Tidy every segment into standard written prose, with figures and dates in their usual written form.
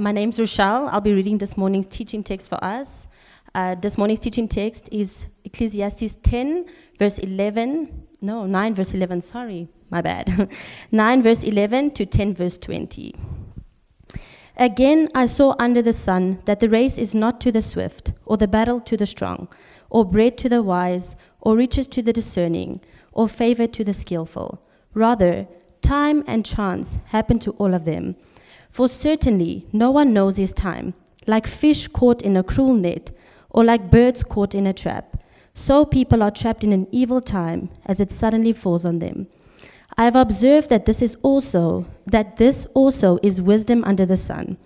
My name's Rochelle. I'll be reading this morning's teaching text for us. This morning's teaching text is Ecclesiastes 9 verse 11, sorry, my bad. 9 verse 11 to 10 verse 20. Again, I saw under the sun that the race is not to the swift, or the battle to the strong, or bread to the wise, or riches to the discerning, or favor to the skillful. Rather, time and chance happen to all of them. For certainly no one knows his time, like fish caught in a cruel net, or like birds caught in a trap. So people are trapped in an evil time, as it suddenly falls on them. I have observed that this also is wisdom under the sun,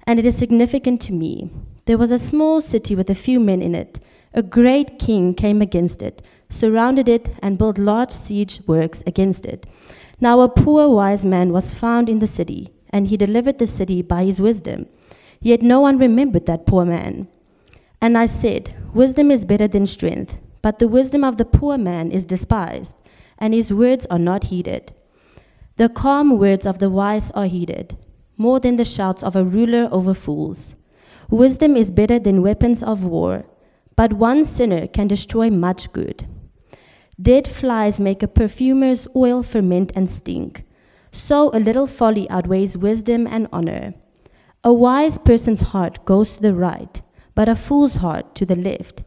and it is significant to me. There was a small city with a few men in it. A great king came against it, surrounded it, and built large siege works against it. Now a poor wise man was found in the city, and he delivered the city by his wisdom. Yet no one remembered that poor man. And I said, wisdom is better than strength, but the wisdom of the poor man is despised, and his words are not heeded. The calm words of the wise are heeded, more than the shouts of a ruler over fools. Wisdom is better than weapons of war, but one sinner can destroy much good. Dead flies make a perfumer's oil ferment and stink. So a little folly outweighs wisdom and honor. A wise person's heart goes to the right, but a fool's heart to the left.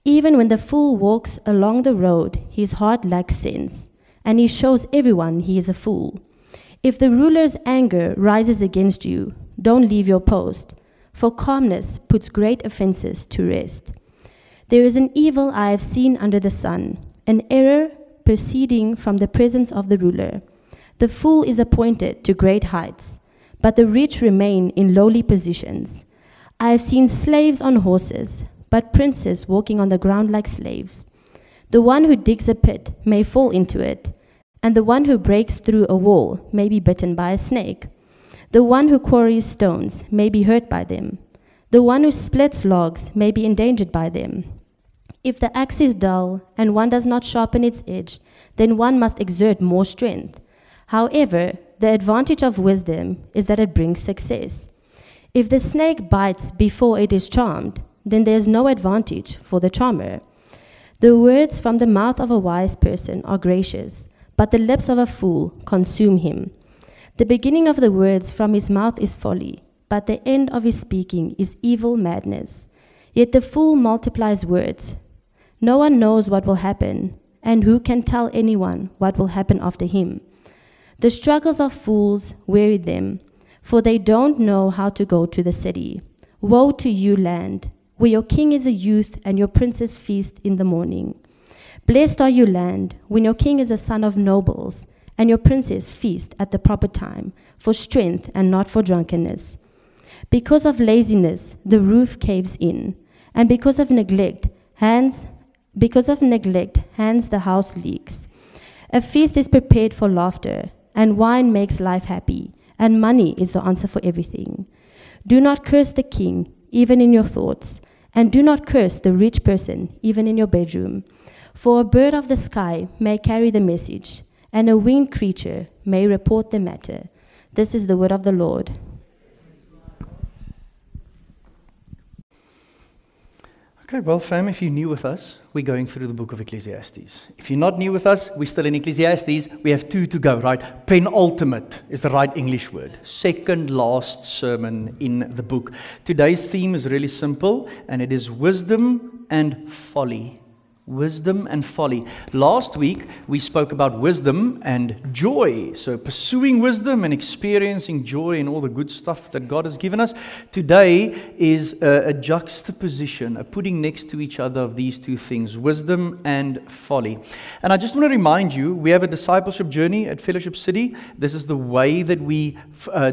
Even when the fool walks along the road, his heart lacks sense, and he shows everyone he is a fool. If the ruler's anger rises against you, don't leave your post, for calmness puts great offenses to rest. There is an evil I have seen under the sun, an error proceeding from the presence of the ruler. The fool is appointed to great heights, but the rich remain in lowly positions. I have seen slaves on horses, but princes walking on the ground like slaves. The one who digs a pit may fall into it, and the one who breaks through a wall may be bitten by a snake. The one who quarries stones may be hurt by them. The one who splits logs may be endangered by them. If the axe is dull and one does not sharpen its edge, then one must exert more strength. However, the advantage of wisdom is that it brings success. If the snake bites before it is charmed, then there is no advantage for the charmer. The words from the mouth of a wise person are gracious, but the lips of a fool consume him. The beginning of the words from his mouth is folly, but the end of his speaking is evil madness. Yet the fool multiplies words. No one knows what will happen, and who can tell anyone what will happen after him? The struggles of fools weary them, for they don't know how to go to the city. Woe to you, land, where your king is a youth and your princes feast in the morning. Blessed are you, land, when your king is a son of nobles, and your princes feast at the proper time, for strength and not for drunkenness. Because of laziness, the roof caves in, and because of neglect, hands the house leaks. A feast is prepared for laughter, and wine makes life happy, and money is the answer for everything. Do not curse the king, even in your thoughts, and do not curse the rich person, even in your bedroom. For a bird of the sky may carry the message, and a winged creature may report the matter. This is the word of the Lord. Okay, well, fam, if you're new with us, we're going through the book of Ecclesiastes. If you're not new with us, we're still in Ecclesiastes. We have 2 to go, right? Penultimate is the right English word. Second last sermon in the book. Today's theme is really simple, and it is wisdom and folly. Wisdom and folly. Last week, we spoke about wisdom and joy. So pursuing wisdom and experiencing joy and all the good stuff that God has given us. Today is a juxtaposition, a putting next to each other of these 2 things, wisdom and folly. And I just want to remind you, we have a discipleship journey at Fellowship City. This is the way that we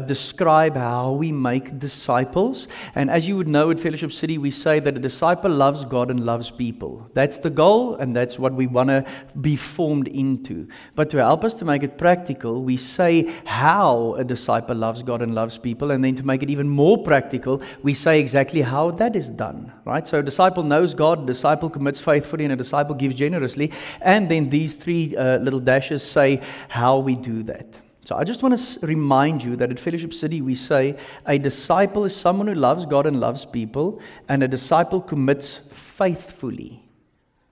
describe how we make disciples. And as you would know at Fellowship City, we say that a disciple loves God and loves people. That's the goal, and that's what we want to be formed into. But to help us to make it practical, we say how a disciple loves God and loves people, and then to make it even more practical, we say exactly how that is done, right? So a disciple knows God, a disciple commits faithfully, and a disciple gives generously, and then these 3 little dashes say how we do that. So I just want to remind you that at Fellowship City we say a disciple is someone who loves God and loves people, and a disciple commits faithfully,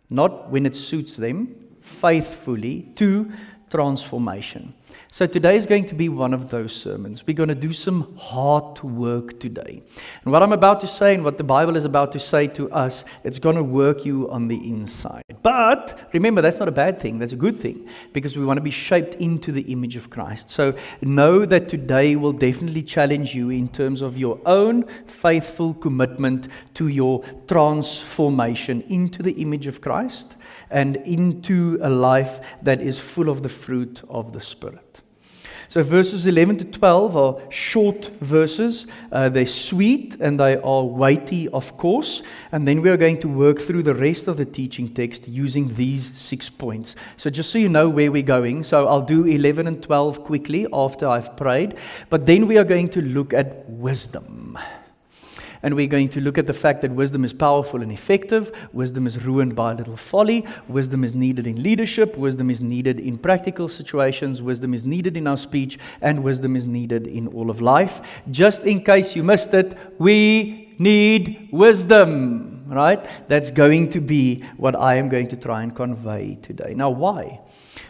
not when it suits them, faithfully to transformation. So today is going to be one of those sermons. We're going to do some hard work today. And what I'm about to say and what the Bible is about to say to us, it's going to work you on the inside. But remember, that's not a bad thing. That's a good thing, because we want to be shaped into the image of Christ. So know that today will definitely challenge you in terms of your own faithful commitment to your transformation into the image of Christ and into a life that is full of the fruit of the Spirit. So verses 11 to 12 are short verses. They're sweet and they are weighty, of course. And then we are going to work through the rest of the teaching text using these 6 points. So just so you know where we're going. So I'll do 11 and 12 quickly after I've prayed. But then we are going to look at wisdom. And we're going to look at the fact that wisdom is powerful and effective. Wisdom is ruined by a little folly. Wisdom is needed in leadership. Wisdom is needed in practical situations. Wisdom is needed in our speech. And wisdom is needed in all of life. Just in case you missed it, we need wisdom, right? That's going to be what I am going to try and convey today. Now, why?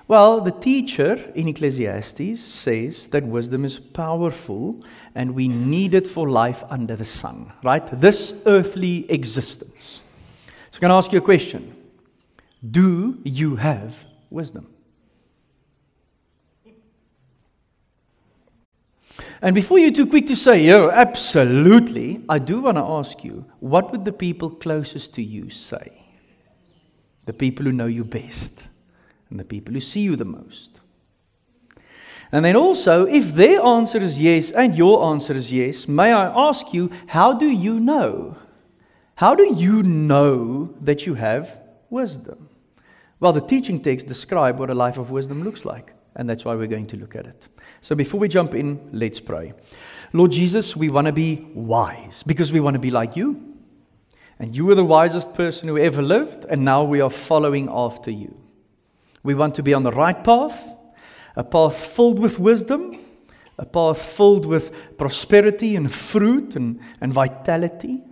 Well, the teacher in Ecclesiastes says that wisdom is powerful and we need it for life under the sun, right? This earthly existence. So I'm going to ask you a question. Do you have wisdom? And before you're too quick to say, "Yo, absolutely," I do want to ask you, what would the people closest to you say? The people who know you best. And the people who see you the most. And then also, if their answer is yes and your answer is yes, may I ask you, how do you know? How do you know that you have wisdom? Well, the teaching texts describe what a life of wisdom looks like. And that's why we're going to look at it. So before we jump in, let's pray. Lord Jesus, we want to be wise because we want to be like you. And you were the wisest person who ever lived, and now we are following after you. We want to be on the right path, a path filled with wisdom, a path filled with prosperity and fruit and vitality.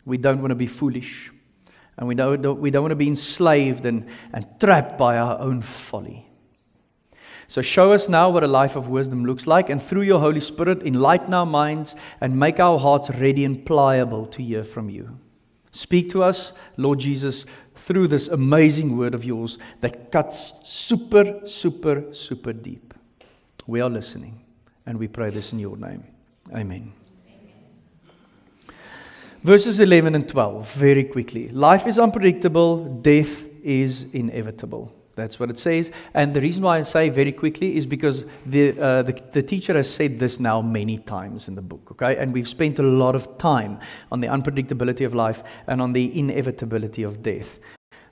We don't want to be foolish, and we don't want to be enslaved and trapped by our own folly. So show us now what a life of wisdom looks like, and through your Holy Spirit, enlighten our minds and make our hearts ready and pliable to hear from you. Speak to us, Lord Jesus, through this amazing word of yours that cuts super, super, super deep. We are listening, and we pray this in your name. Amen. Verses 11 and 12, very quickly. Life is unpredictable, death is inevitable. That's what it says. And the reason why I say very quickly is because the teacher has said this now many times in the book, okay? And we've spent a lot of time on the unpredictability of life and on the inevitability of death.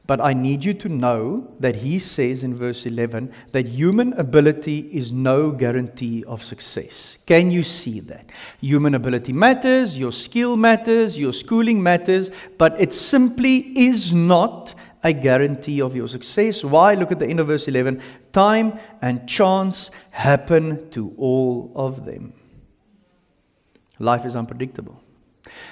But I need you to know that he says in verse 11 that human ability is no guarantee of success. Can you see that? Human ability matters, your skill matters, your schooling matters, but it simply is not a guarantee of your success. Why? Look at the end of verse 11. Time and chance happen to all of them. Life is unpredictable.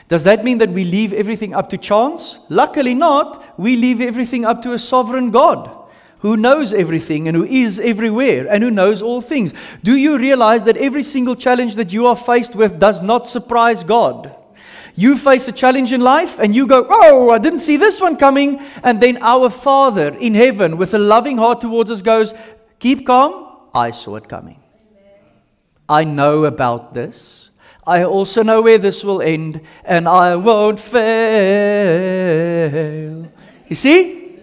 Does that mean that we leave everything up to chance? Luckily not. We leave everything up to a sovereign God who knows everything and who is everywhere and who knows all things. Do you realize that every single challenge that you are faced with does not surprise God? You face a challenge in life and you go, "Oh, I didn't see this one coming." And then our Father in heaven with a loving heart towards us goes, "Keep calm, I saw it coming. I know about this. I also know where this will end, and I won't fail." You see?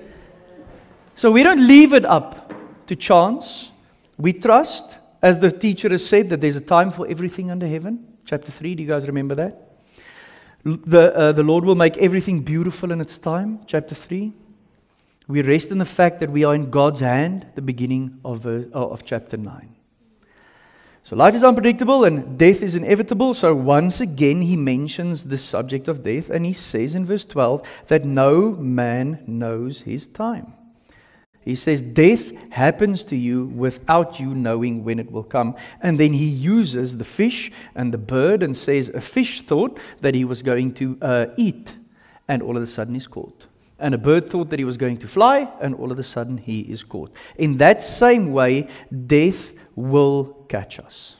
So we don't leave it up to chance. We trust, as the teacher has said, that there's a time for everything under heaven. Chapter 3, do you guys remember that? The Lord will make everything beautiful in its time. Chapter 3. We rest in the fact that we are in God's hand, the beginning of chapter 9. So life is unpredictable and death is inevitable. So once again he mentions the subject of death, and he says in verse 12 that no man knows his time. He says, death happens to you without you knowing when it will come. And then he uses the fish and the bird and says, a fish thought that he was going to eat, and all of a sudden he's caught. And a bird thought that he was going to fly, and all of a sudden he is caught. In that same way, death will catch us.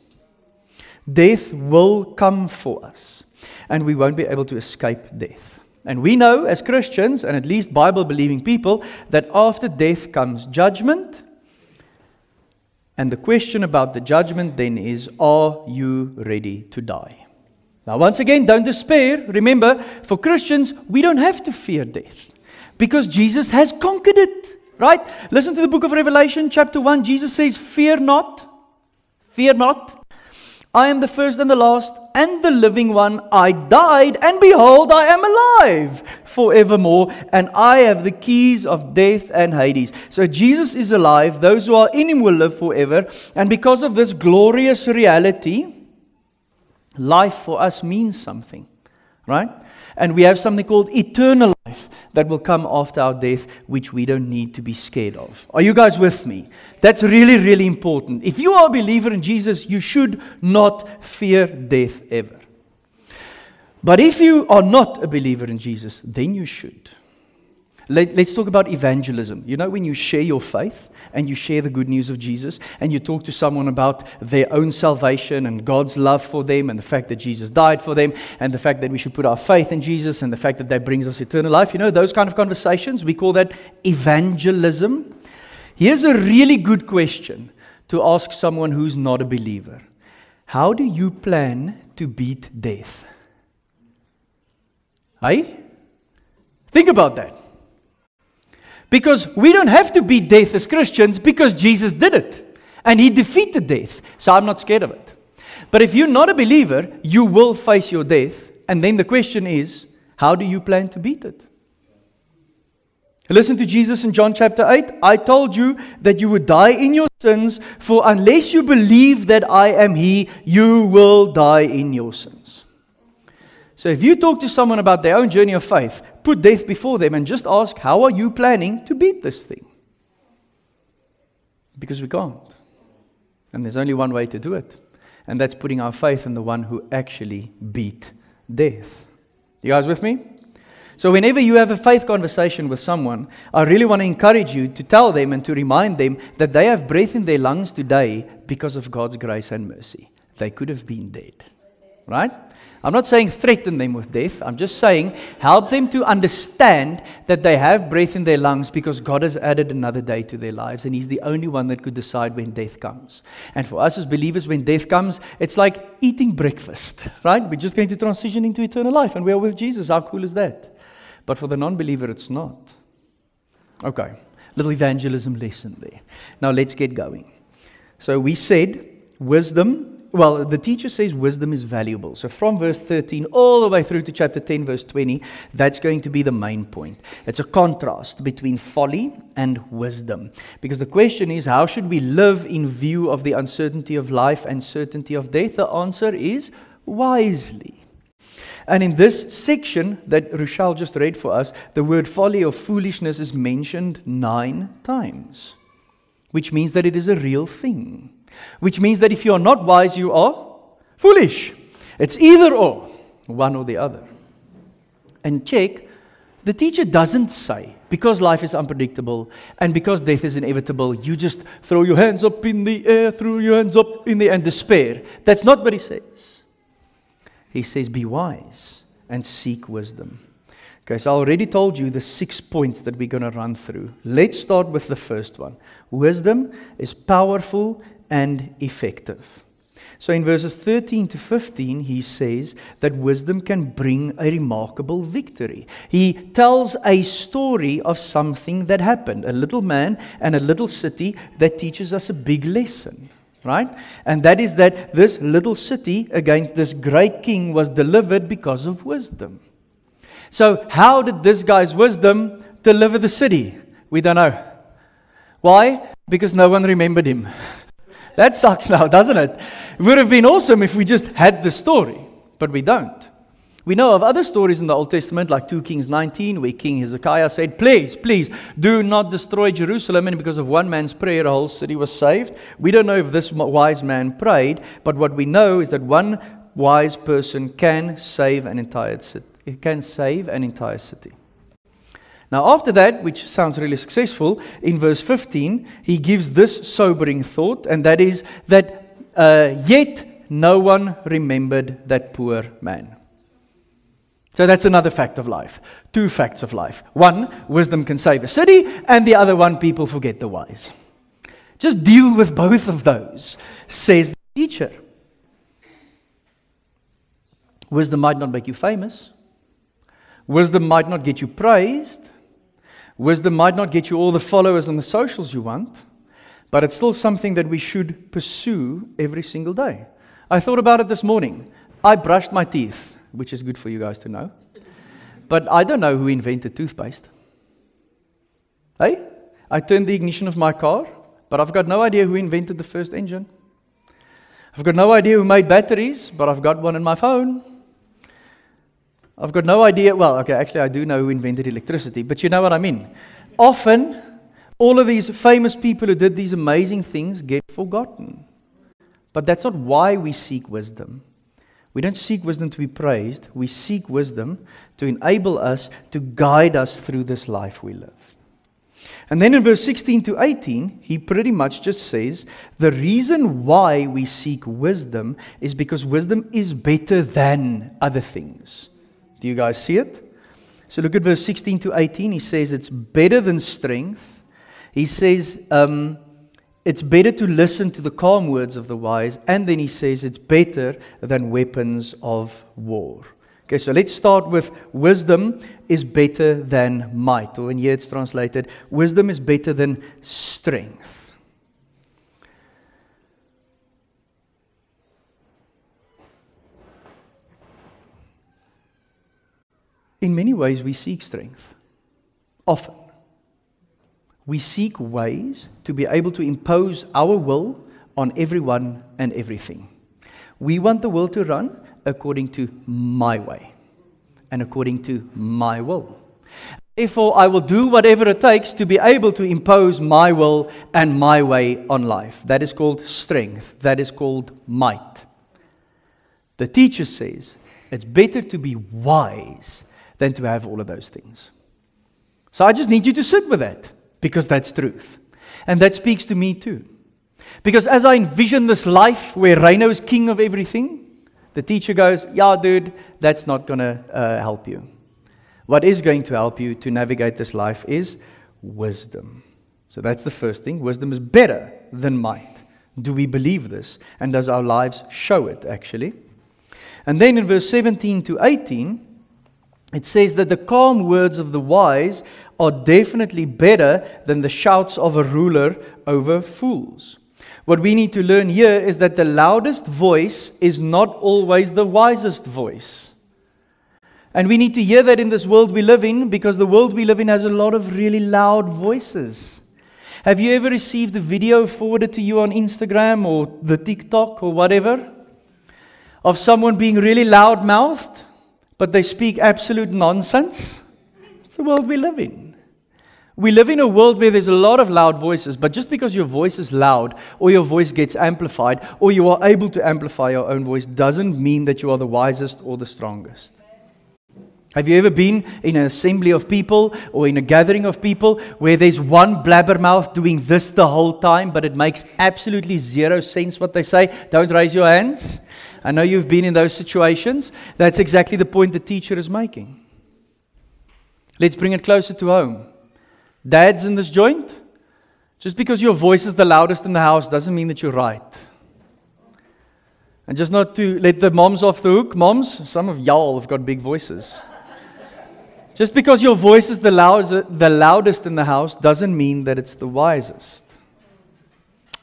Death will come for us, and we won't be able to escape death. And we know as Christians, and at least Bible-believing people, that after death comes judgment. And the question about the judgment then is, are you ready to die? Now, once again, don't despair. Remember, for Christians, we don't have to fear death because Jesus has conquered it, right? Listen to the book of Revelation, chapter 1. Jesus says, fear not, fear not. I am the first and the last and the living one. I died, and behold, I am alive forevermore, and I have the keys of death and Hades. So Jesus is alive. Those who are in him will live forever. And because of this glorious reality, life for us means something, right? And we have something called eternal life that will come after our death, which we don't need to be scared of. Are you guys with me? That's really, really important. If you are a believer in Jesus, you should not fear death ever. But if you are not a believer in Jesus, then you should. Let's talk about evangelism. You know, when you share your faith and you share the good news of Jesus and you talk to someone about their own salvation and God's love for them and the fact that Jesus died for them and the fact that we should put our faith in Jesus and the fact that that brings us eternal life, you know, those kind of conversations, we call that evangelism. Here's a really good question to ask someone who's not a believer. How do you plan to beat death? Hey? Think about that. Because we don't have to beat death as Christians because Jesus did it. And he defeated death. So I'm not scared of it. But if you're not a believer, you will face your death. And then the question is, how do you plan to beat it? Listen to Jesus in John chapter 8. I told you that you would die in your sins, for unless you believe that I am he, you will die in your sins. So if you talk to someone about their own journey of faith, put death before them and just ask, how are you planning to beat this thing? Because we can't. And there's only one way to do it. And that's putting our faith in the one who actually beat death. You guys with me? So whenever you have a faith conversation with someone, I really want to encourage you to tell them and to remind them that they have breath in their lungs today because of God's grace and mercy. They could have been dead. Right? I'm not saying threaten them with death. I'm just saying help them to understand that they have breath in their lungs because God has added another day to their lives, and He's the only one that could decide when death comes. And for us as believers, when death comes, it's like eating breakfast, right? We're just going to transition into eternal life, and we are with Jesus. How cool is that? But for the non-believer, it's not. Okay, little evangelism lesson there. Now let's get going. So we said wisdom. Well, the teacher says wisdom is valuable. So from verse 13 all the way through to chapter 10, verse 20, that's going to be the main point. It's a contrast between folly and wisdom. Because the question is, how should we live in view of the uncertainty of life and certainty of death? The answer is wisely. And in this section that Rochelle just read for us, the word folly or foolishness is mentioned 9 times, which means that it is a real thing. Which means that if you are not wise, you are foolish. It's either or, one or the other. And check, the teacher doesn't say, because life is unpredictable and because death is inevitable, you just throw your hands up in the air, and despair. That's not what he says. He says, be wise and seek wisdom. Okay, so I already told you the 6 points that we're going to run through. Let's start with the first one. Wisdom is powerful and effective. So in verses 13 to 15, he says that wisdom can bring a remarkable victory. He tells a story of something that happened, a little man and a little city that teaches us a big lesson, right? And that is that this little city against this great king was delivered because of wisdom. So how did this guy's wisdom deliver the city? We don't know. Why? Because no one remembered him. That sucks now, doesn't it? It would have been awesome if we just had the story, but we don't. We know of other stories in the Old Testament, like 2 Kings 19, where King Hezekiah said, please, do not destroy Jerusalem. And because of one man's prayer, the whole city was saved. We don't know if this wise man prayed, but what we know is that one wise person can save an entire city. It can save an entire city. Now after that, which sounds really successful, in verse 15, he gives this sobering thought, and that is that yet no one remembered that poor man. So that's another fact of life. 2 facts of life. One, wisdom can save a city, and the other one, people forget the wise. Just deal with both of those, says the teacher. Wisdom might not make you famous. Wisdom might not get you praised. Wisdom might not get you all the followers on the socials you want, but it's still something that we should pursue every single day. I thought about it this morning. I brushed my teeth, which is good for you guys to know. But I don't know who invented toothpaste. Hey? I turned the ignition of my car, but I've got no idea who invented the first engine. I've got no idea who made batteries, but I've got one in my phone. I've got no idea, well, okay, actually I do know who invented electricity, but you know what I mean. Often, all of these famous people who did these amazing things get forgotten. But that's not why we seek wisdom. We don't seek wisdom to be praised. We seek wisdom to enable us, to guide us through this life we live. And then in verse 16 to 18, he pretty much just says, the reason why we seek wisdom is because wisdom is better than other things. Do you guys see it? So look at verse 16 to 18. He says it's better than strength. He says it's better to listen to the calm words of the wise. And then he says it's better than weapons of war. Okay, so let's start with wisdom is better than might. Or in here it's translated, wisdom is better than strength. In many ways, we seek strength. Often. We seek ways to be able to impose our will on everyone and everything. We want the world to run according to my way and according to my will. Therefore, I will do whatever it takes to be able to impose my will and my way on life. That is called strength. That is called might. The teacher says it's better to be wise than to have all of those things. So I just need you to sit with that, because that's truth. And that speaks to me too. Because as I envision this life where Reino is king of everything, the teacher goes, yeah, dude, that's not going to help you. What is going to help you to navigate this life is wisdom. So that's the first thing. Wisdom is better than might. Do we believe this? And does our lives show it, actually? And then in verse 17 to 18, it says that the calm words of the wise are definitely better than the shouts of a ruler over fools. What we need to learn here is that the loudest voice is not always the wisest voice. And we need to hear that in this world we live in, because the world we live in has a lot of really loud voices. Have you ever received a video forwarded to you on Instagram or the TikTok or whatever of someone being really loud-mouthed? But they speak absolute nonsense? It's the world we live in. We live in a world where there's a lot of loud voices, but just because your voice is loud, or your voice gets amplified, or you are able to amplify your own voice, doesn't mean that you are the wisest or the strongest. Have you ever been in an assembly of people, or in a gathering of people, where there's one blabbermouth doing this the whole time, but it makes absolutely zero sense what they say? Don't raise your hands. I know you've been in those situations. That's exactly the point the teacher is making. Let's bring it closer to home. Dads in this joint, just because your voice is the loudest in the house doesn't mean that you're right. And just not to let the moms off the hook. Moms, some of y'all have got big voices. Just because your voice is the loudest in the house doesn't mean that it's the wisest.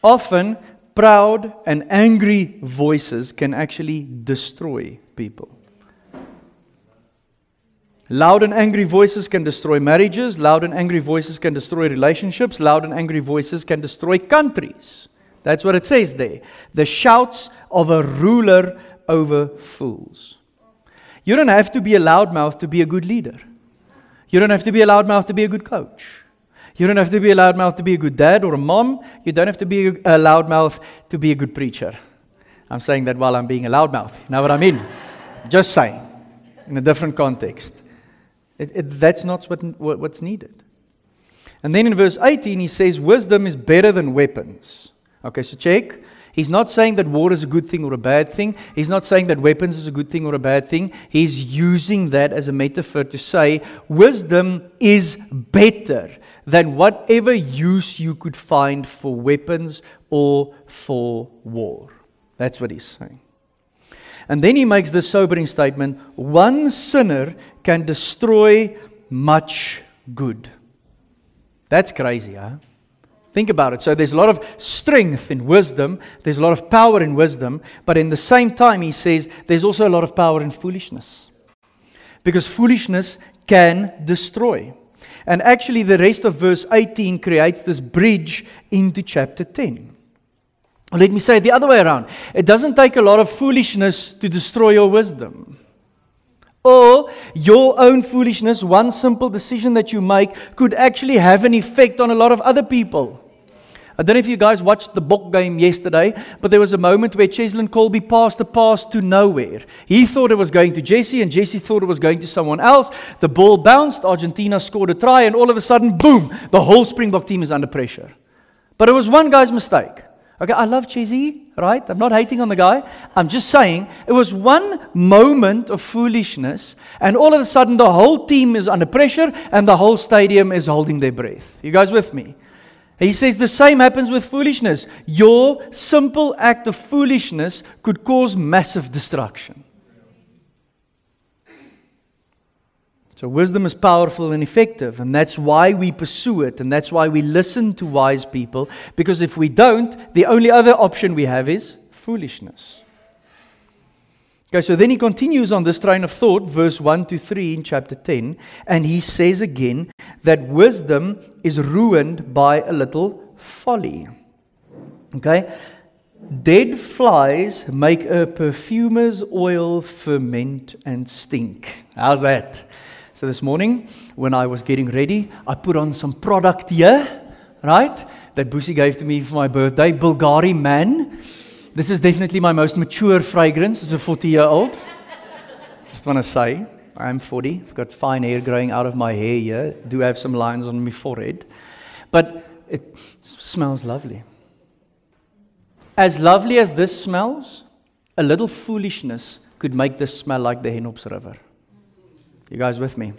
Often, proud and angry voices can actually destroy people. Loud and angry voices can destroy marriages. Loud and angry voices can destroy relationships. Loud and angry voices can destroy countries. That's what it says there. The shouts of a ruler over fools. You don't have to be a loudmouth to be a good leader. You don't have to be a loudmouth to be a good coach. You don't have to be a loudmouth to be a good dad or a mom. You don't have to be a loudmouth to be a good preacher. I'm saying that while I'm being a loudmouth. You know what I mean? Just saying. In a different context. That's not what's needed. And then in verse 18 he says, wisdom is better than weapons. Okay, so check. He's not saying that war is a good thing or a bad thing. He's not saying that weapons is a good thing or a bad thing. He's using that as a metaphor to say wisdom is better than whatever use you could find for weapons or for war. That's what he's saying. And then he makes this sobering statement, one sinner can destroy much good. That's crazy, huh? Think about it. So there's a lot of strength in wisdom. There's a lot of power in wisdom. But in the same time, he says, there's also a lot of power in foolishness. Because foolishness can destroy. And actually, the rest of verse 18 creates this bridge into chapter 10. Let me say it the other way around. It doesn't take a lot of foolishness to destroy your wisdom. Or your own foolishness, one simple decision that you make, could actually have an effect on a lot of other people. I don't know if you guys watched the Bok game yesterday, but there was a moment where Cheslin Colby passed a pass to nowhere. He thought it was going to Jesse, and Jesse thought it was going to someone else. The ball bounced, Argentina scored a try, and all of a sudden, boom, the whole Springbok team is under pressure. But it was one guy's mistake. Okay, I love Cheesy, right? I'm not hating on the guy. I'm just saying it was one moment of foolishness, and all of a sudden the whole team is under pressure, and the whole stadium is holding their breath. You guys with me? He says the same happens with foolishness. Your simple act of foolishness could cause massive destruction. So wisdom is powerful and effective, and that's why we pursue it, and that's why we listen to wise people, because if we don't, the only other option we have is foolishness. Okay, so then he continues on this train of thought, verse 1 to 3 in chapter 10, and he says again that wisdom is ruined by a little folly. Okay? Dead flies make a perfumer's oil ferment and stink. How's that? So this morning, when I was getting ready, I put on some product here, right? That Boesie gave to me for my birthday, Bulgari Man. This is definitely my most mature fragrance as a 40-year-old. Just want to say, I'm 40. I've got fine hair growing out of my hair here. Do have some lines on my forehead. But it smells lovely. As lovely as this smells, a little foolishness could make this smell like the Henops River. You guys with me?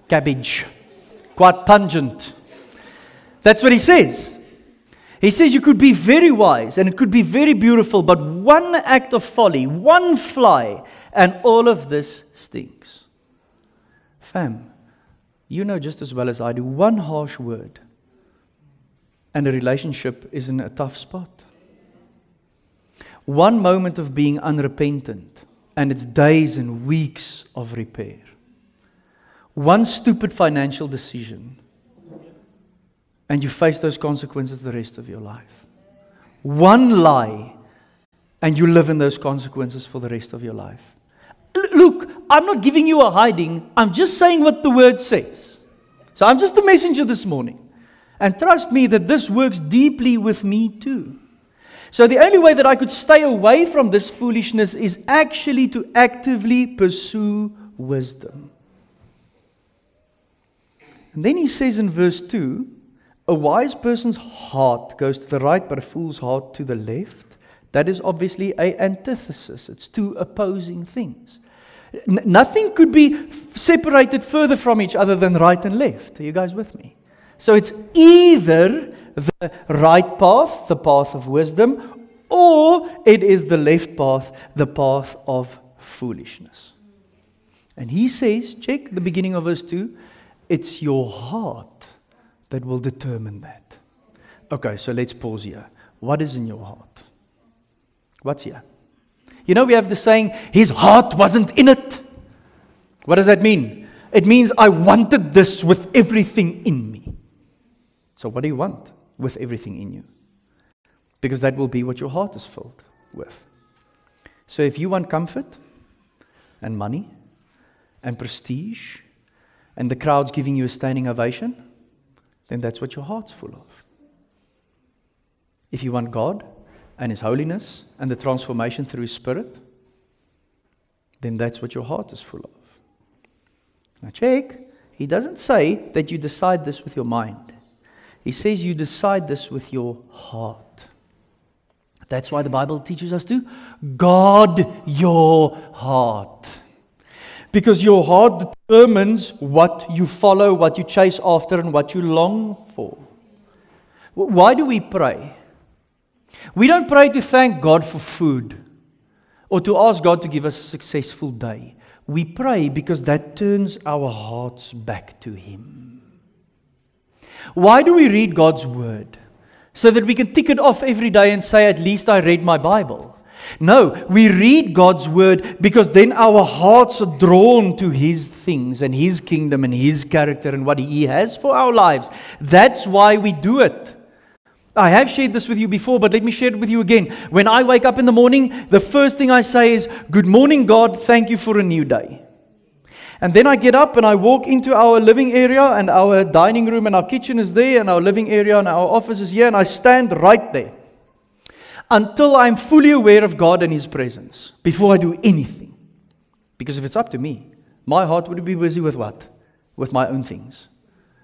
Cabbage. Quite pungent. That's what he says. He says you could be very wise and it could be very beautiful, but one act of folly, one fly, and all of this stinks. Fam, you know just as well as I do, one harsh word and a relationship is in a tough spot. One moment of being unrepentant and it's days and weeks of repair. One stupid financial decision and you face those consequences the rest of your life. One lie, and you live in those consequences for the rest of your life. Look, I'm not giving you a hiding. I'm just saying what the word says. So I'm just a messenger this morning. And trust me that this works deeply with me too. So the only way that I could stay away from this foolishness is actually to actively pursue wisdom. And then he says in verse 2, a wise person's heart goes to the right, but a fool's heart to the left. That is obviously an antithesis. It's two opposing things. Nothing could be separated further from each other than right and left. Are you guys with me? So it's either the right path, the path of wisdom, or it is the left path, the path of foolishness. And he says, check the beginning of verse 2, it's your heart that will determine that. Okay, so let's pause here. What is in your heart? What's here? You know, we have the saying, his heart wasn't in it. What does that mean? It means I wanted this with everything in me. So what do you want with everything in you? Because that will be what your heart is filled with. So if you want comfort and money and prestige and the crowd's giving you a standing ovation, then that's what your heart's full of. If you want God and His holiness and the transformation through His Spirit, then that's what your heart is full of. Now check, He doesn't say that you decide this with your mind. He says you decide this with your heart. That's why the Bible teaches us to guard your heart. Because your heart determines what you follow, what you chase after, and what you long for. Why do we pray? We don't pray to thank God for food or to ask God to give us a successful day. We pray because that turns our hearts back to Him. Why do we read God's Word? So that we can tick it off every day and say, at least I read my Bible. No, we read God's Word because then our hearts are drawn to His things and His kingdom and His character and what He has for our lives. That's why we do it. I have shared this with you before, but let me share it with you again. When I wake up in the morning, the first thing I say is, good morning, God, thank you for a new day. And then I get up and I walk into our living area, and our dining room and our kitchen is there, and our living area and our office is here, and I stand right there until I'm fully aware of God and His presence before I do anything. Because if it's up to me, my heart would be busy with what? With my own things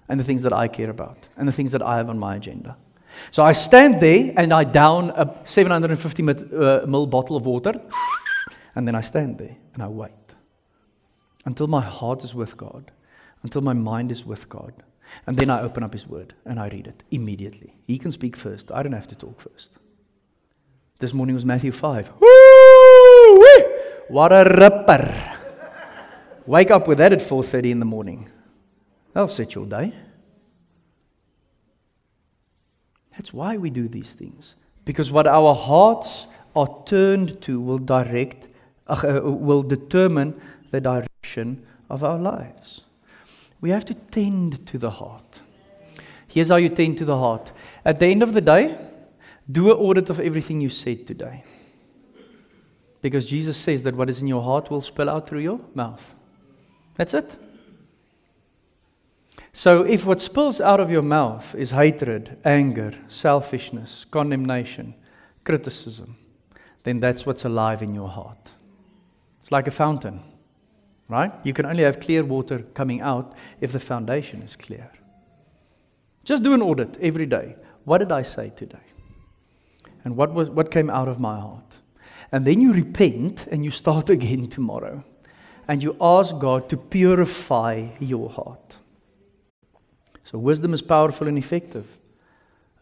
and the things that I care about and the things that I have on my agenda. So I stand there and I down a 750 ml bottle of water, and then I stand there and I wait until my heart is with God, until my mind is with God. And then I open up His Word and I read it immediately. He can speak first. I don't have to talk first. This morning was Matthew 5. Woo-wee! What a ripper. Wake up with that at 4:30 in the morning. That'll set your day. That's why we do these things. Because what our hearts are turned to will determine the direction of our lives. We have to tend to the heart. Here's how you tend to the heart. At the end of the day, do an audit of everything you said today. Because Jesus says that what is in your heart will spill out through your mouth. That's it. So if what spills out of your mouth is hatred, anger, selfishness, condemnation, criticism, then that's what's alive in your heart. It's like a fountain, right? You can only have clear water coming out if the foundation is clear. Just do an audit every day. What did I say today? And what came out of my heart? And then you repent and you start again tomorrow. And you ask God to purify your heart. So wisdom is powerful and effective.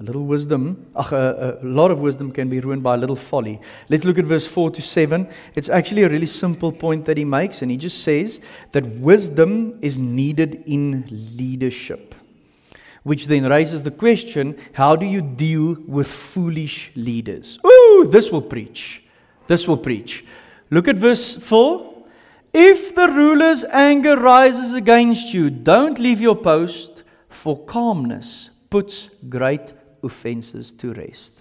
A lot of wisdom can be ruined by a little folly. Let's look at verse 4 to 7. It's actually a really simple point that he makes, and he just says that wisdom is needed in leadership. Which then raises the question, how do you deal with foolish leaders? Ooh, this will preach. This will preach. Look at verse 4. If the ruler's anger rises against you, don't leave your post, for calmness puts great offenses to rest.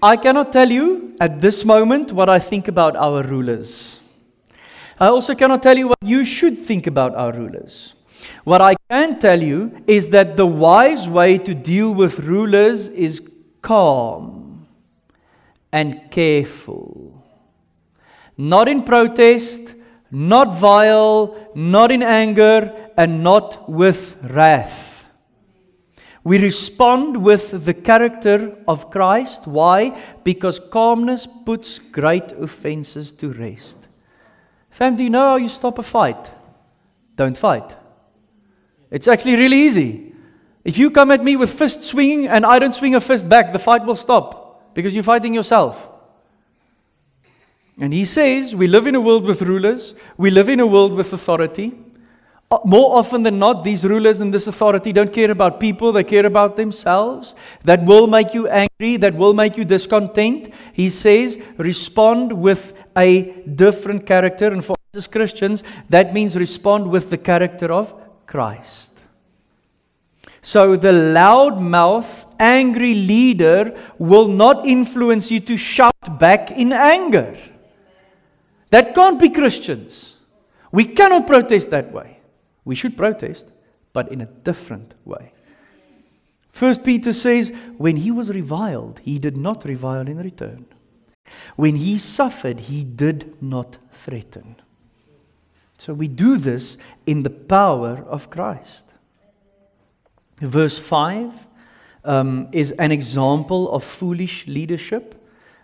I cannot tell you at this moment what I think about our rulers. I also cannot tell you what you should think about our rulers. What I can tell you is that the wise way to deal with rulers is calm and careful. Not in protest, not vile, not in anger, and not with wrath. We respond with the character of Christ. Why? Because calmness puts great offenses to rest. Fam, do you know how you stop a fight? Don't fight. It's actually really easy. If you come at me with fist swinging and I don't swing a fist back, the fight will stop because you're fighting yourself. And he says, we live in a world with rulers. We live in a world with authority. More often than not, these rulers and this authority don't care about people. They care about themselves. That will make you angry. That will make you discontent. He says, respond with a different character. And for us as Christians, that means respond with the character of Christ. So the loudmouth, angry leader will not influence you to shout back in anger. That can't be Christians. We cannot protest that way. We should protest, but in a different way. 1 Peter says, when he was reviled, he did not revile in return. When he suffered, he did not threaten. So we do this in the power of Christ. Verse 5 is an example of foolish leadership.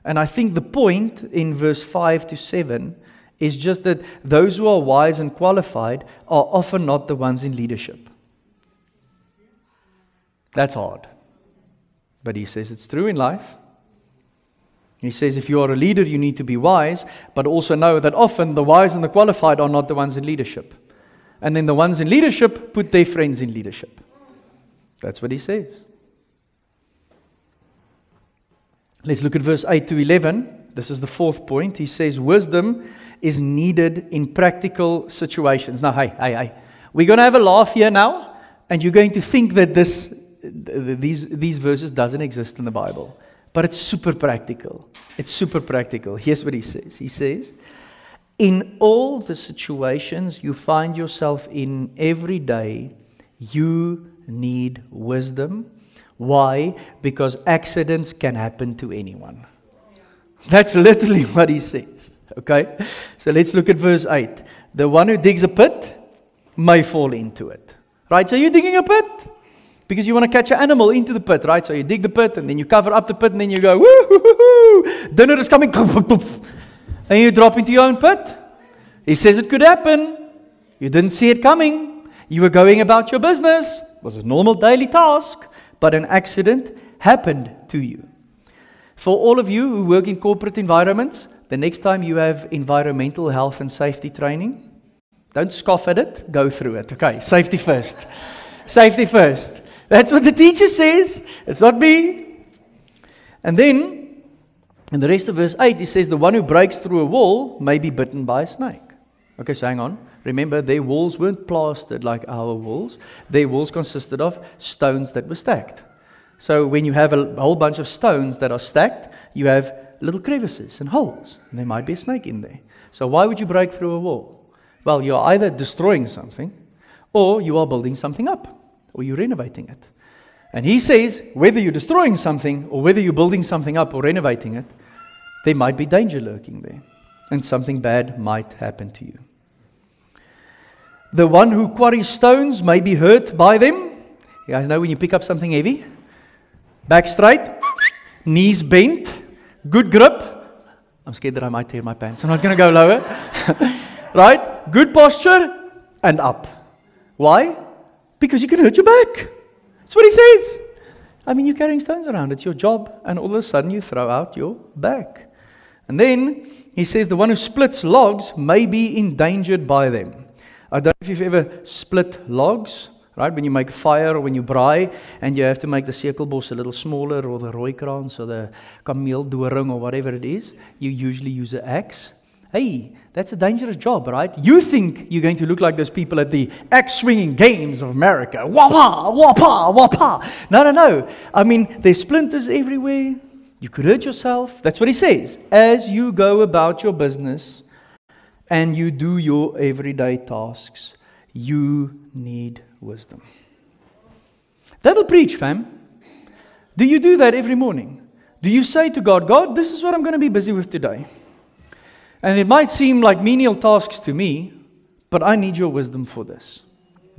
And I think the point in verse 5 to 7 is just that those who are wise and qualified are often not the ones in leadership. That's hard. But he says it's true in life. He says if you are a leader, you need to be wise, but also know that often the wise and the qualified are not the ones in leadership. And then the ones in leadership put their friends in leadership. That's what he says. Let's look at verse 8 to 11. This is the fourth point. He says wisdom is needed in practical situations. Now, hey. We're going to have a laugh here now, and you're going to think that these verses doesn't exist in the Bible. But it's super practical. It's super practical. Here's what he says. He says, in all the situations you find yourself in every day, you need wisdom. Why? Because accidents can happen to anyone. That's literally what he says. Okay? So let's look at verse 8. The one who digs a pit may fall into it. Right? So you're digging a pit because you want to catch an animal into the pit, right? So you dig the pit and then you cover up the pit and then you go, woo-hoo-hoo-hoo, dinner is coming, and you drop into your own pit. He says it could happen. You didn't see it coming. You were going about your business. It was a normal daily task, but an accident happened to you. For all of you who work in corporate environments, the next time you have environmental health and safety training, don't scoff at it, go through it. Okay, safety first. Safety first. That's what the teacher says. It's not me. And then, in the rest of verse 8, he says, the one who breaks through a wall may be bitten by a snake. Okay, so hang on. Remember, their walls weren't plastered like our walls. Their walls consisted of stones that were stacked. So when you have a whole bunch of stones that are stacked, you have little crevices and holes. And there might be a snake in there. So why would you break through a wall? Well, you're either destroying something, or you are building something up, or you're renovating it. And he says, whether you're destroying something, or whether you're building something up or renovating it, there might be danger lurking there. And something bad might happen to you. The one who quarries stones may be hurt by them. You guys know when you pick up something heavy? Back straight, knees bent, good grip. I'm scared that I might tear my pants. I'm not going to go lower. Right? Good posture and up. Why? Because you can hurt your back. That's what he says. I mean, you're carrying stones around. It's your job. And all of a sudden you throw out your back. And then he says the one who splits logs may be endangered by them. I don't know if you've ever split logs, right? When you make fire or when you braai and you have to make the sekelbos a little smaller or the rooikrans or the kameeldoring or whatever it is, you usually use an axe. Hey, that's a dangerous job, right? You think you're going to look like those people at the axe-swinging games of America. Wapa, wapa, wapa. No. I mean, there's splinters everywhere. You could hurt yourself. That's what he says. As you go about your business and you do your everyday tasks, you need wisdom. That'll preach, fam. Do you do that every morning? Do you say to God, God, this is what I'm going to be busy with today? And it might seem like menial tasks to me, but I need your wisdom for this.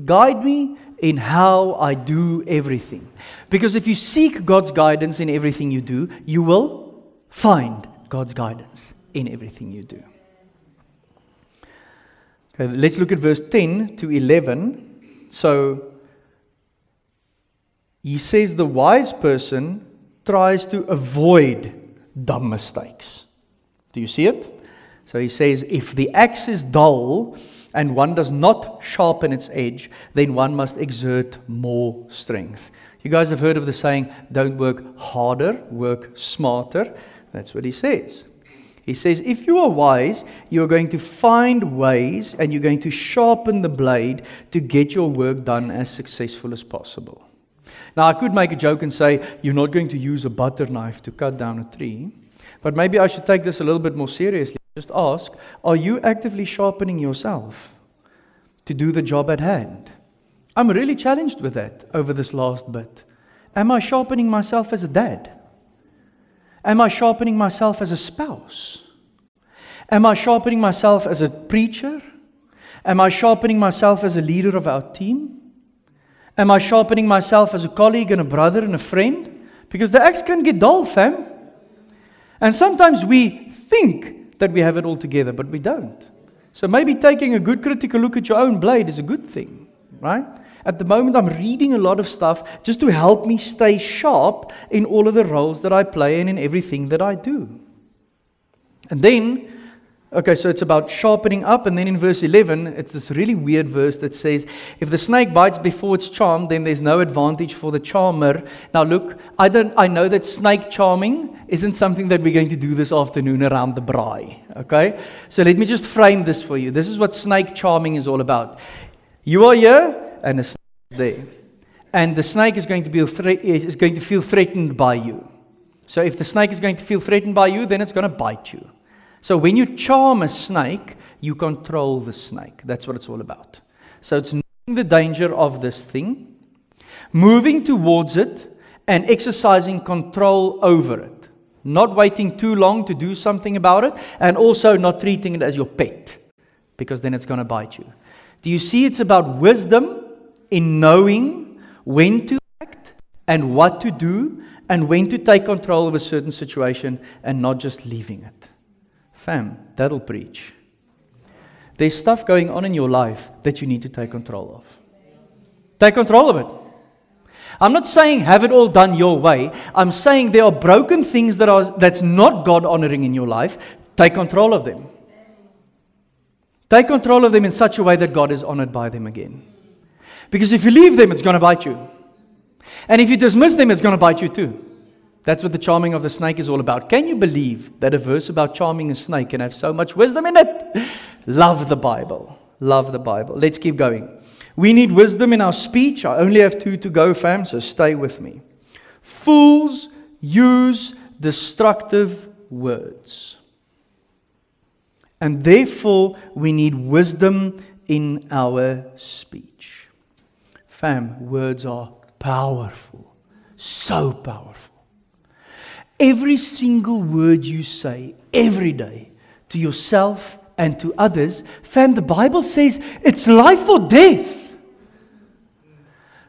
Guide me in how I do everything. Because if you seek God's guidance in everything you do, you will find God's guidance in everything you do. Okay, let's look at verse 10 to 11. So, he says the wise person tries to avoid dumb mistakes. Do you see it? So he says, if the axe is dull and one does not sharpen its edge, then one must exert more strength. You guys have heard of the saying, don't work harder, work smarter. That's what he says. He says, if you are wise, you're going to find ways and you're going to sharpen the blade to get your work done as successful as possible. Now, I could make a joke and say, you're not going to use a butter knife to cut down a tree. But maybe I should take this a little bit more seriously. Just ask, are you actively sharpening yourself? to do the job at hand. I'm really challenged with that over this last bit. Am I sharpening myself as a dad? Am I sharpening myself as a spouse? Am I sharpening myself as a preacher? Am I sharpening myself as a leader of our team? Am I sharpening myself as a colleague and a brother and a friend? Because the axe can get dull, fam. And sometimes we think that we have it all together, but we don't. So maybe taking a good critical look at your own blade is a good thing, right? At the moment, I'm reading a lot of stuff just to help me stay sharp in all of the roles that I play and in everything that I do. And then, okay, so it's about sharpening up, and then in verse 11, it's this really weird verse that says, if the snake bites before it's charmed, then there's no advantage for the charmer. Now look, I know that snake charming isn't something that we're going to do this afternoon around the braai, okay? So let me just frame this for you. This is what snake charming is all about. You are here, and a snake is there. And the snake is going to feel threatened by you. So if the snake is going to feel threatened by you, then it's going to bite you. So when you charm a snake, you control the snake. That's what it's all about. So it's knowing the danger of this thing, moving towards it, and exercising control over it. Not waiting too long to do something about it, and also not treating it as your pet, because then it's going to bite you. Do you see it's about wisdom in knowing when to act and what to do and when to take control of a certain situation and not just leaving it? Fam, that'll preach. There's stuff going on in your life that you need to take control of. Take control of it. I'm not saying have it all done your way. I'm saying there are broken things that's not God-honoring in your life. Take control of them. Take control of them in such a way that God is honored by them again. Because if you leave them, it's going to bite you. And if you dismiss them, it's going to bite you too. That's what the charming of the snake is all about. Can you believe that a verse about charming a snake can have so much wisdom in it? Love the Bible. Love the Bible. Let's keep going. We need wisdom in our speech. I only have 2 to go, fam, so stay with me. Fools use destructive words. And therefore, we need wisdom in our speech. Fam, words are powerful. So powerful. Every single word you say every day to yourself and to others, fam, the Bible says it's life or death.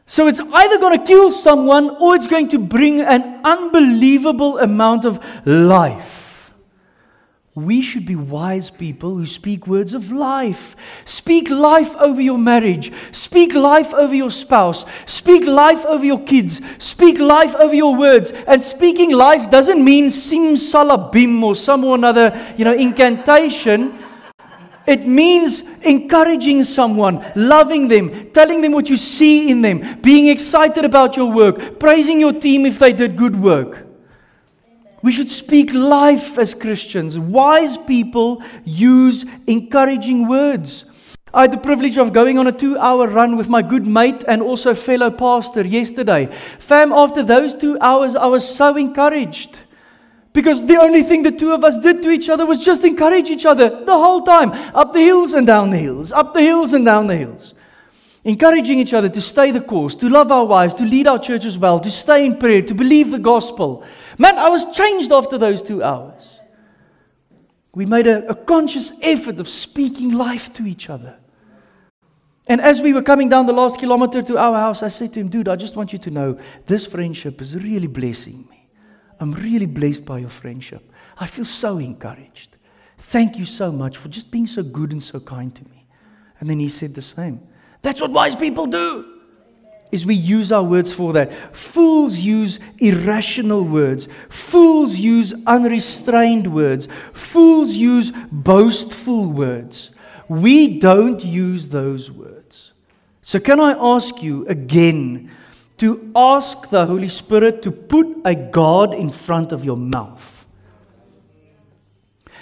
So it's either going to kill someone or it's going to bring an unbelievable amount of life. We should be wise people who speak words of life. Speak life over your marriage. Speak life over your spouse. Speak life over your kids. Speak life over your words. And speaking life doesn't mean simsalabim or some or another, incantation. It means encouraging someone, loving them, telling them what you see in them, being excited about your work, praising your team if they did good work. We should speak life as Christians. Wise people use encouraging words. I had the privilege of going on a 2-hour run with my good mate and also fellow pastor yesterday. Fam, after those 2 hours, I was so encouraged. Because the only thing the two of us did to each other was just encourage each other the whole time. Up the hills and down the hills. Up the hills and down the hills. Encouraging each other to stay the course, to love our wives, to lead our churches well, to stay in prayer, to believe the gospel. Man, I was changed after those 2 hours. We made a conscious effort of speaking life to each other. And as we were coming down the last kilometer to our house, I said to him, dude, I just want you to know, this friendship is really blessing me. I'm really blessed by your friendship. I feel so encouraged. Thank you so much for just being so good and so kind to me. And then he said the same. That's what wise people do, is we use our words for that. Fools use irrational words. Fools use unrestrained words. Fools use boastful words. We don't use those words. So can I ask you again to ask the Holy Spirit to put a guard in front of your mouth?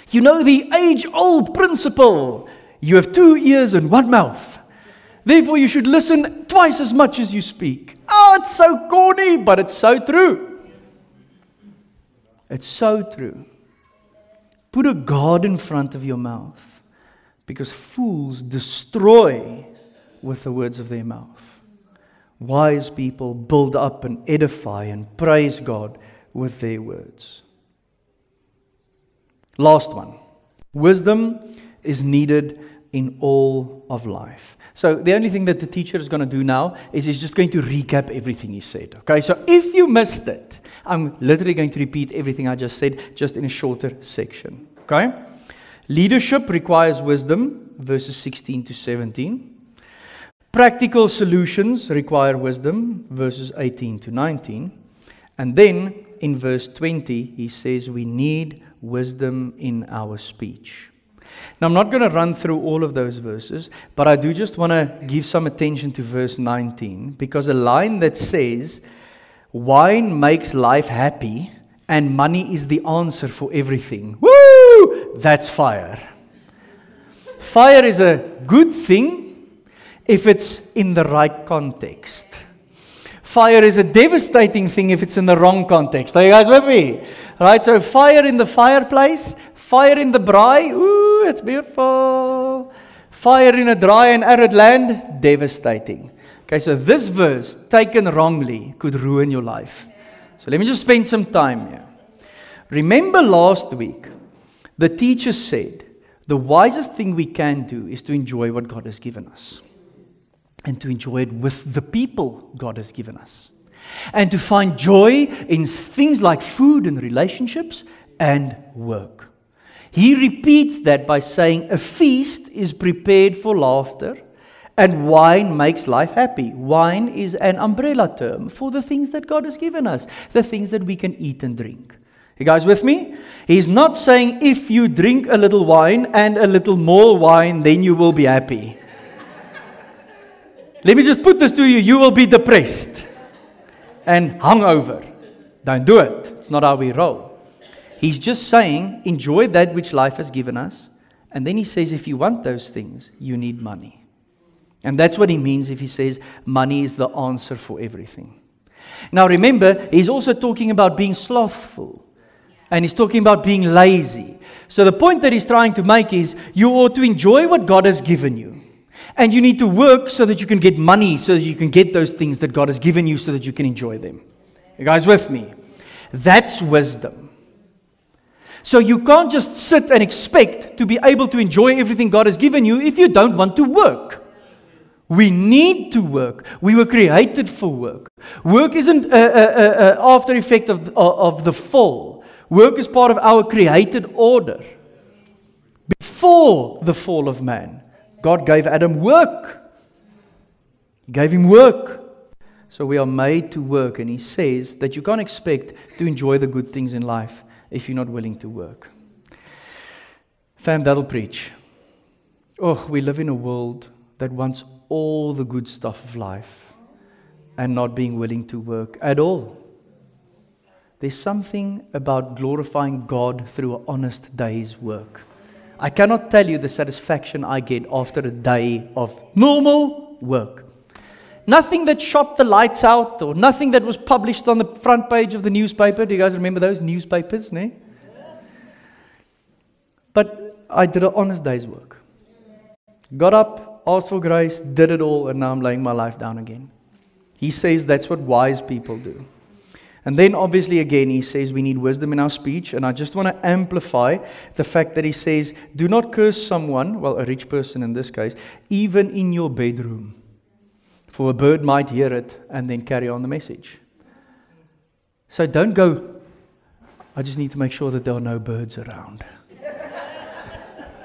You know the age-old principle. You have 2 ears and 1 mouth. Therefore, you should listen twice as much as you speak. Oh, it's so corny, but it's so true. It's so true. Put a guard in front of your mouth, because fools destroy with the words of their mouth. Wise people build up and edify and praise God with their words. Last one. Wisdom is needed in all of life. So the only thing that the teacher is going to do now is he's just going to recap everything he said. Okay, so if you missed it, I'm literally going to repeat everything I just said, just in a shorter section. Okay? Leadership requires wisdom, verses 16 to 17. Practical solutions require wisdom, verses 18 to 19. And then in verse 20, he says we need wisdom in our speech. Now, I'm not going to run through all of those verses, but I do just want to give some attention to verse 19, because a line that says, wine makes life happy and money is the answer for everything. Woo! That's fire. Fire is a good thing if it's in the right context. Fire is a devastating thing if it's in the wrong context. Are you guys with me? Right, so fire in the fireplace, fire in the braai, ooh, it's beautiful. Fire in a dry and arid land, devastating. Okay, so this verse, taken wrongly, could ruin your life. So let me just spend some time here. Remember last week, the teacher said, the wisest thing we can do is to enjoy what God has given us. And to enjoy it with the people God has given us. And to find joy in things like food and relationships and work. He repeats that by saying a feast is prepared for laughter and wine makes life happy. Wine is an umbrella term for the things that God has given us, the things that we can eat and drink. You guys with me? He's not saying if you drink a little wine and a little more wine, then you will be happy. Let me just put this to you. You will be depressed and hungover. Don't do it. It's not how we roll. He's just saying, enjoy that which life has given us. And then he says, if you want those things, you need money. And that's what he means if he says, money is the answer for everything. Now remember, he's also talking about being slothful. And he's talking about being lazy. So the point that he's trying to make is, you ought to enjoy what God has given you. And you need to work so that you can get money, so that you can get those things that God has given you so that you can enjoy them. You guys with me? That's wisdom. So you can't just sit and expect to be able to enjoy everything God has given you if you don't want to work. We need to work. We were created for work. Work isn't an after effect of the fall. Work is part of our created order. Before the fall of man, God gave Adam work. He gave him work. So we are made to work. And he says that you can't expect to enjoy the good things in life if you're not willing to work. Fam, that'll preach. Oh, we live in a world that wants all the good stuff of life and not being willing to work at all. There's something about glorifying God through an honest day's work. I cannot tell you the satisfaction I get after a day of normal work. Nothing that shot the lights out or nothing that was published on the front page of the newspaper. Do you guys remember those newspapers? Ne? But I did an honest day's work. Got up, asked for grace, did it all, and now I'm laying my life down again. He says that's what wise people do. And then obviously again he says we need wisdom in our speech, and I just want to amplify the fact that he says do not curse someone, well a rich person in this case, even in your bedroom. For a bird might hear it and then carry on the message. So don't go, I just need to make sure that there are no birds around.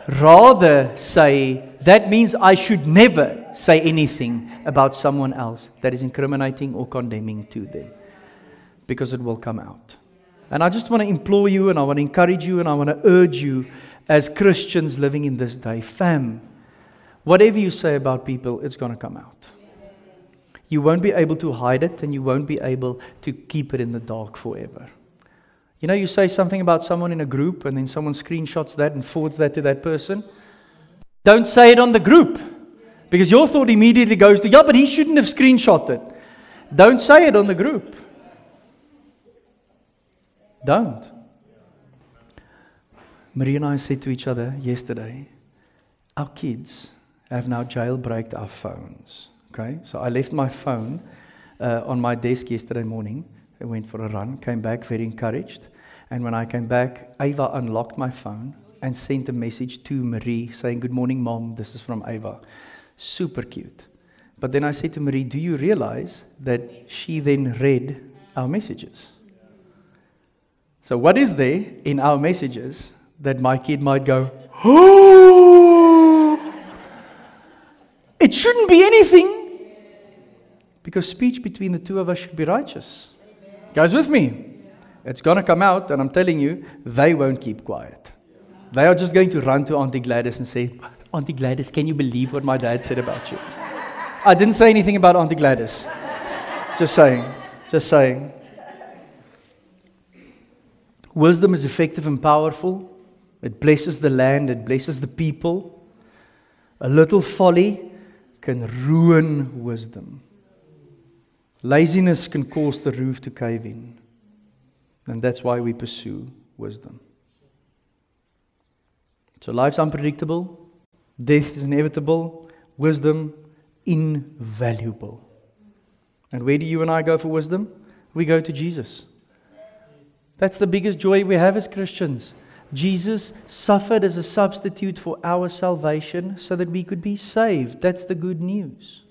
Rather say, that means I should never say anything about someone else that is incriminating or condemning to them. Because it will come out. And I just want to implore you, and I want to encourage you, and I want to urge you as Christians living in this day, fam, whatever you say about people, it's going to come out. You won't be able to hide it, and you won't be able to keep it in the dark forever. You know, you say something about someone in a group, and then someone screenshots that and forwards that to that person. Don't say it on the group, because your thought immediately goes to, yeah, but he shouldn't have screenshot it. Don't say it on the group. Don't. Marie and I said to each other yesterday, our kids have now jailbreaked our phones. Okay, so I left my phone on my desk yesterday morning. I went for a run, came back very encouraged. And when I came back, Ava unlocked my phone and sent a message to Marie saying, "Good morning, Mom. This is from Ava." Super cute. But then I said to Marie, "Do you realize that she then read our messages?" So what is there in our messages that my kid might go, "Oh, it shouldn't be anything"? Because speech between the two of us should be righteous. Guys with me? It's going to come out, and I'm telling you, they won't keep quiet. They are just going to run to Auntie Gladys and say, "Auntie Gladys, can you believe what my dad said about you?" I didn't say anything about Auntie Gladys. Just saying. Just saying. Wisdom is effective and powerful. It blesses the land. It blesses the people. A little folly can ruin wisdom. Laziness can cause the roof to cave in. And that's why we pursue wisdom. So life's unpredictable. Death is inevitable. Wisdom, invaluable. And where do you and I go for wisdom? We go to Jesus. That's the biggest joy we have as Christians. Jesus suffered as a substitute for our salvation so that we could be saved. That's the good news.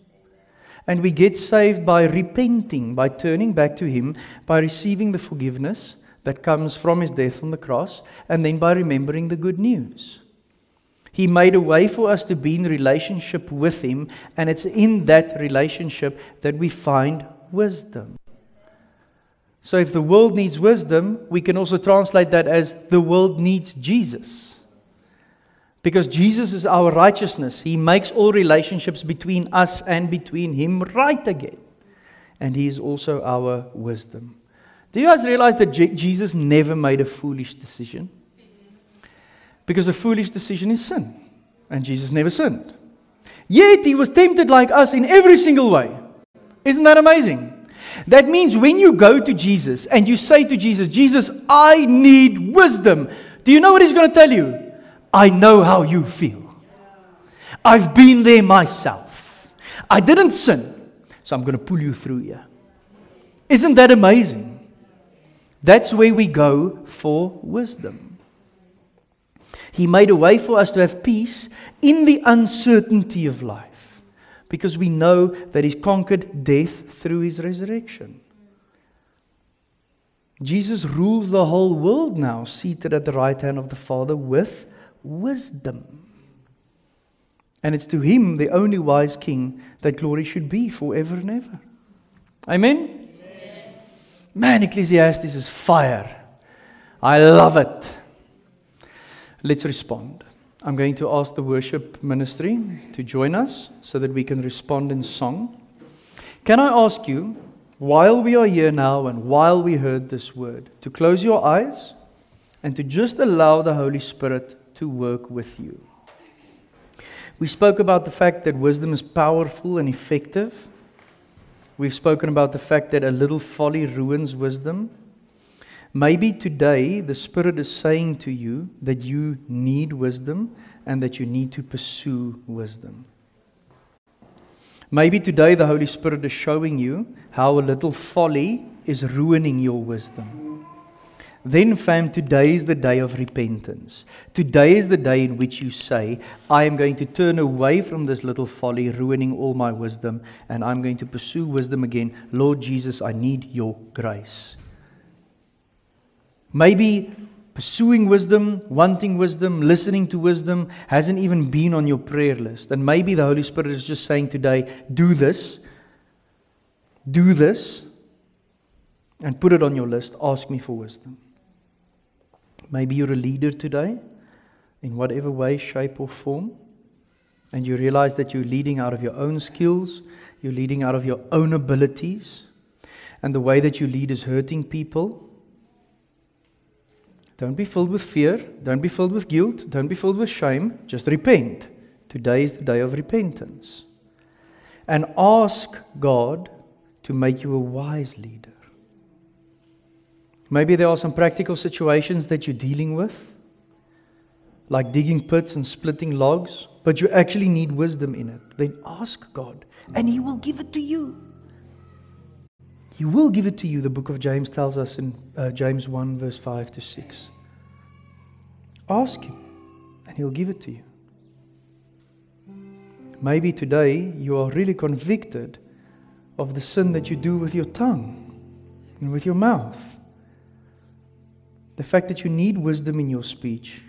And we get saved by repenting, by turning back to Him, by receiving the forgiveness that comes from His death on the cross, and then by remembering the good news. He made a way for us to be in relationship with Him, and it's in that relationship that we find wisdom. So if the world needs wisdom, we can also translate that as the world needs Jesus. Because Jesus is our righteousness. He makes all relationships between us and between Him right again. And He is also our wisdom. Do you guys realize that Jesus never made a foolish decision? Because a foolish decision is sin. And Jesus never sinned. Yet He was tempted like us in every single way. Isn't that amazing? That means when you go to Jesus and you say to Jesus, "Jesus, I need wisdom." Do you know what He's going to tell you? "I know how you feel. I've been there myself. I didn't sin, so I'm going to pull you through here." Isn't that amazing? That's where we go for wisdom. He made a way for us to have peace in the uncertainty of life, because we know that He's conquered death through His resurrection. Jesus rules the whole world now, seated at the right hand of the Father with wisdom. And it's to Him, the only wise King, that glory should be forever and ever. Amen? Amen. Man, Ecclesiastes is fire. I love it. Let's respond. I'm going to ask the worship ministry to join us so that we can respond in song. Can I ask you, while we are here now and while we heard this word, to close your eyes and to just allow the Holy Spirit to work with you. We spoke about the fact that wisdom is powerful and effective. We've spoken about the fact that a little folly ruins wisdom. Maybe today the Spirit is saying to you that you need wisdom and that you need to pursue wisdom. Maybe today the Holy Spirit is showing you how a little folly is ruining your wisdom. Then, fam, today is the day of repentance. Today is the day in which you say, "I am going to turn away from this little folly, ruining all my wisdom, and I'm going to pursue wisdom again. Lord Jesus, I need your grace." Maybe pursuing wisdom, wanting wisdom, listening to wisdom hasn't even been on your prayer list. And maybe the Holy Spirit is just saying today, do this, and put it on your list. Ask me for wisdom. Maybe you're a leader today, in whatever way, shape, or form, and you realize that you're leading out of your own skills, you're leading out of your own abilities, and the way that you lead is hurting people. Don't be filled with fear, don't be filled with guilt, don't be filled with shame, just repent. Today is the day of repentance. And ask God to make you a wise leader. Maybe there are some practical situations that you're dealing with, like digging pits and splitting logs, but you actually need wisdom in it, then ask God, and He will give it to you. He will give it to you, the book of James tells us in James 1, verse 5 to 6. Ask Him, and He'll give it to you. Maybe today you are really convicted of the sin that you do with your tongue and with your mouth. The fact that you need wisdom in your speech,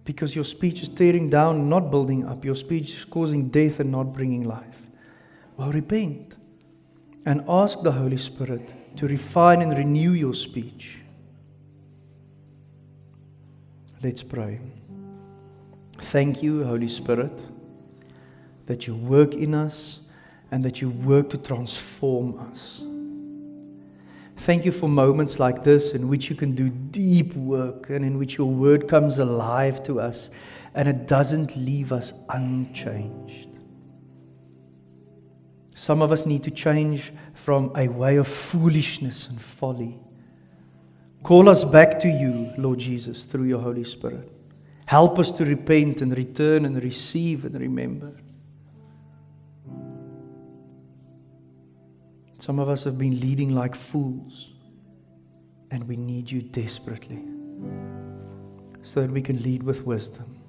because your speech is tearing down, not building up. Your speech is causing death and not bringing life. Well, repent and ask the Holy Spirit to refine and renew your speech. Let's pray. Thank you, Holy Spirit, that you work in us and that you work to transform us. Thank you for moments like this in which you can do deep work and in which your word comes alive to us and it doesn't leave us unchanged. Some of us need to change from a way of foolishness and folly. Call us back to you, Lord Jesus, through your Holy Spirit. Help us to repent and return and receive and remember. Some of us have been leading like fools, and we need you desperately so that we can lead with wisdom.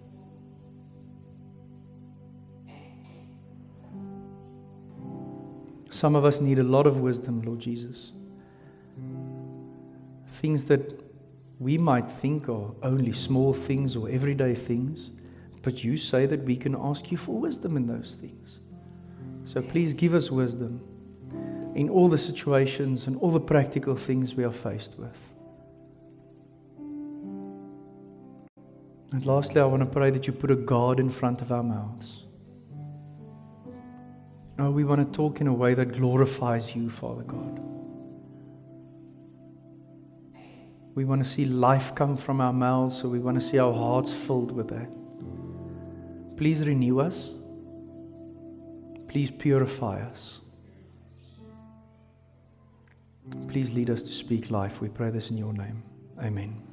Some of us need a lot of wisdom, Lord Jesus. Things that we might think are only small things or everyday things, but you say that we can ask you for wisdom in those things. So please give us wisdom in all the situations and all the practical things we are faced with. And lastly, I want to pray that you put a guard in front of our mouths. Oh, we want to talk in a way that glorifies you, Father God. We want to see life come from our mouths, so we want to see our hearts filled with that. Please renew us. Please purify us. Please lead us to speak life. We pray this in your name. Amen.